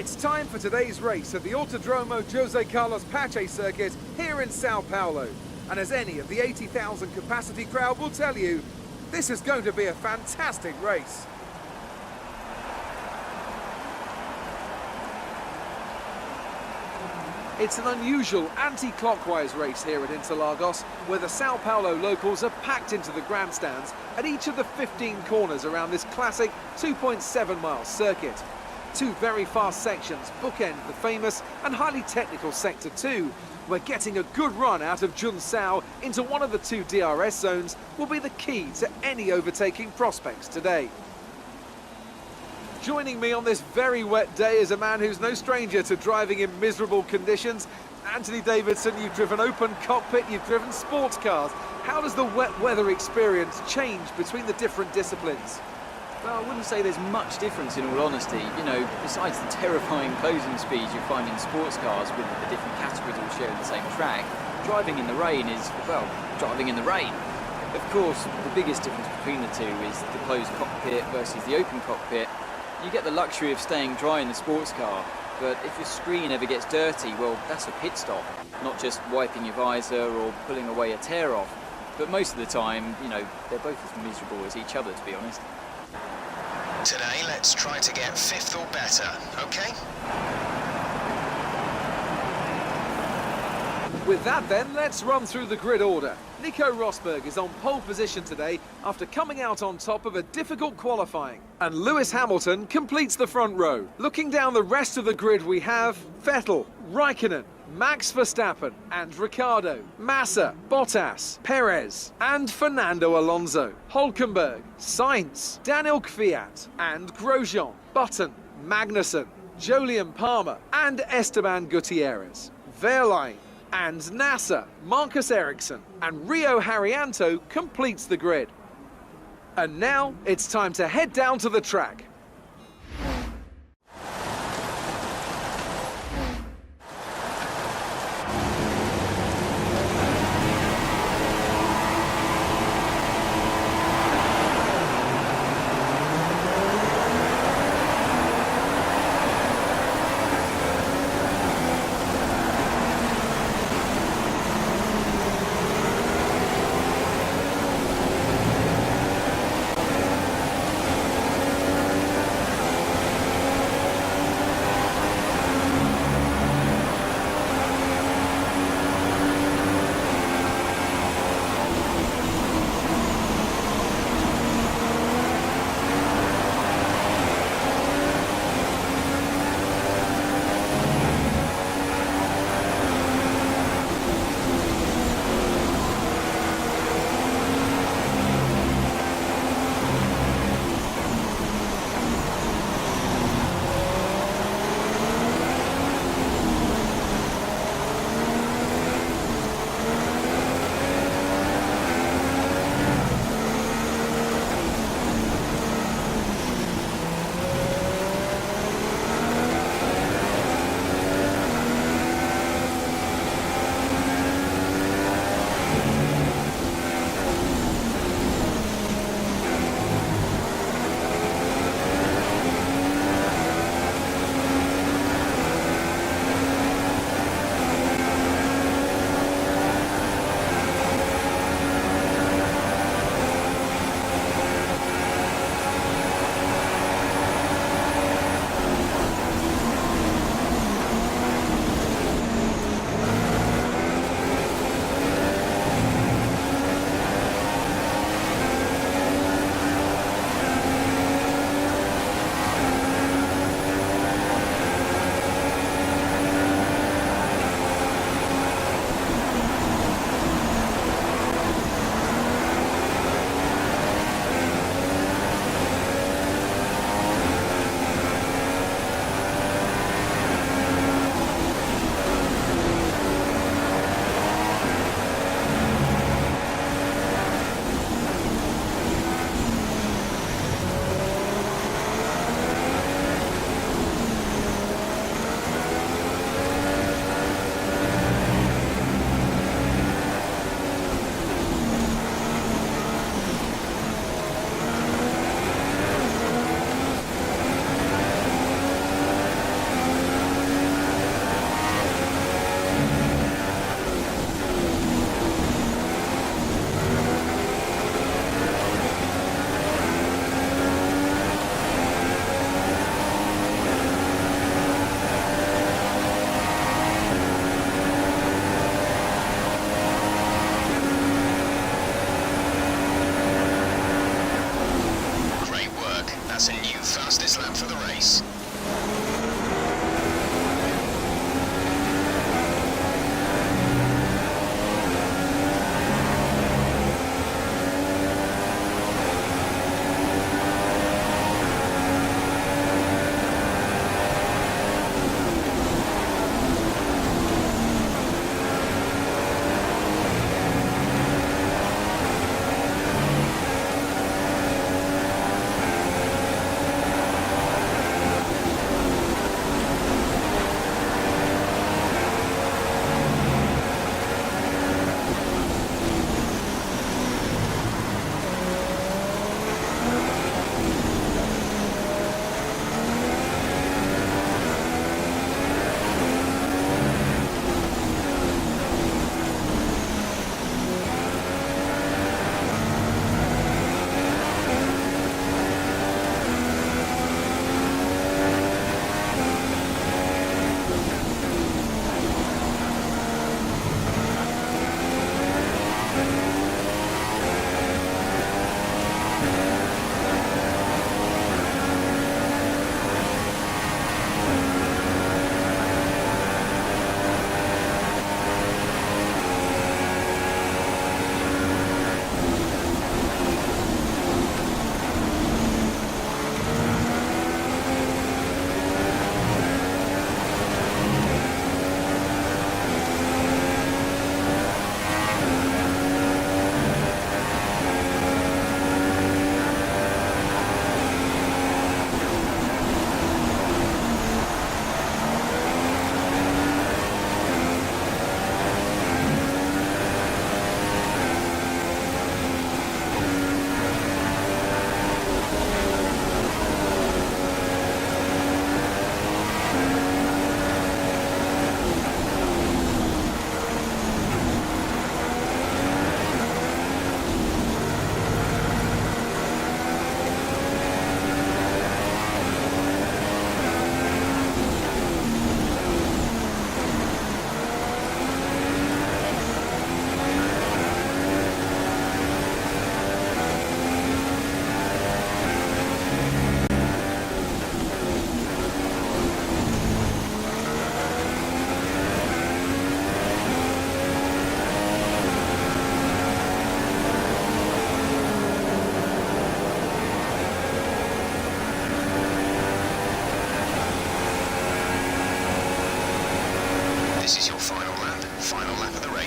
It's time for today's race at the Autodromo Jose Carlos Pache circuit here in Sao Paulo. And as any of the 80,000 capacity crowd will tell you, this is going to be a fantastic race. It's an unusual anti-clockwise race here at Interlagos, where the Sao Paulo locals are packed into the grandstands at each of the 15 corners around this classic 2.7-mile circuit. Two very fast sections bookend the famous and highly technical Sector 2, where getting a good run out of Junsao into one of the two DRS zones will be the key to any overtaking prospects today. Joining me on this very wet day is a man who's no stranger to driving in miserable conditions. Anthony Davidson, you've driven open cockpit, you've driven sports cars. How does the wet weather experience change between the different disciplines? Well, I wouldn't say there's much difference in all honesty. You know, besides the terrifying closing speeds you find in sports cars with the different categories all sharing the same track, driving in the rain is, well, driving in the rain. Of course, the biggest difference between the two is the closed cockpit versus the open cockpit. You get the luxury of staying dry in the sports car, but if your screen ever gets dirty, well, that's a pit stop, not just wiping your visor or pulling away a tear off. But most of the time, you know, they're both as miserable as each other, to be honest. Today, let's try to get 5th or better, okay? With that then, let's run through the grid order. Nico Rosberg is on pole position today after coming out on top of a difficult qualifying. And Lewis Hamilton completes the front row. Looking down the rest of the grid, we have Vettel, Raikkonen, Max Verstappen and Ricciardo, Massa, Bottas, Perez and Fernando Alonso, Hülkenberg, Sainz, Daniel Kvyat and Grosjean, Button, Magnussen, Jolyon Palmer and Esteban Gutierrez, Wehrlein and Nasser, Marcus Ericsson and Rio Haryanto completes the grid. And now it's time to head down to the track.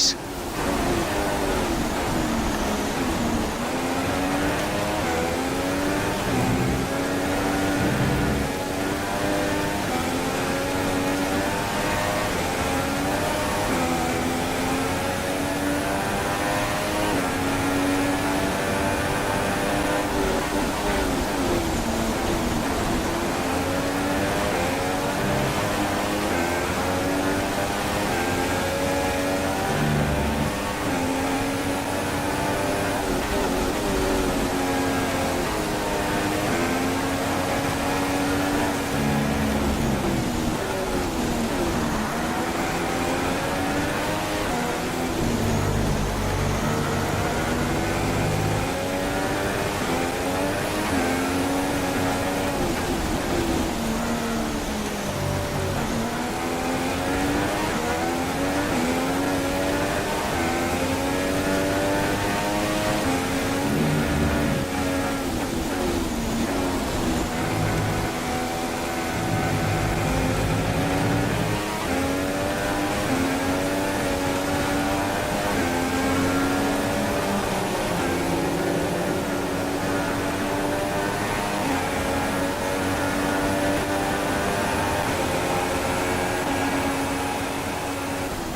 race.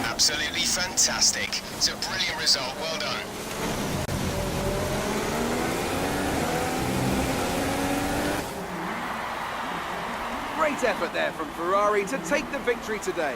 Absolutely fantastic. It's a brilliant result. Well done. Great effort there from Ferrari to take the victory today.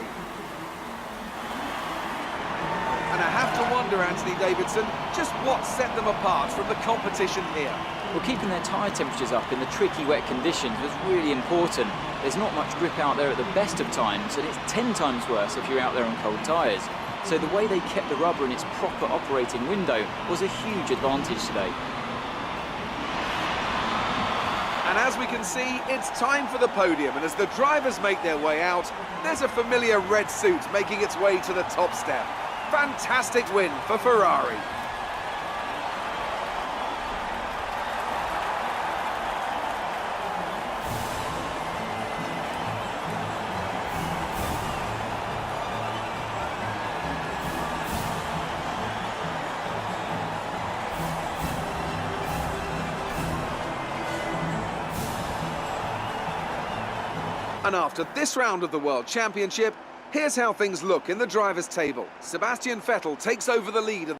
And I have to wonder, Anthony Davidson, just what set them apart from the competition here. Well, keeping their tyre temperatures up in the tricky wet conditions was really important. There's not much grip out there at the best of times, and it's 10 times worse if you're out there on cold tyres. So the way they kept the rubber in its proper operating window was a huge advantage today. And as we can see, it's time for the podium, and as the drivers make their way out, there's a familiar red suit making its way to the top step. Fantastic win for Ferrari. And after this round of the World Championship, here's how things look in the drivers' table. Sebastian Vettel takes over the lead.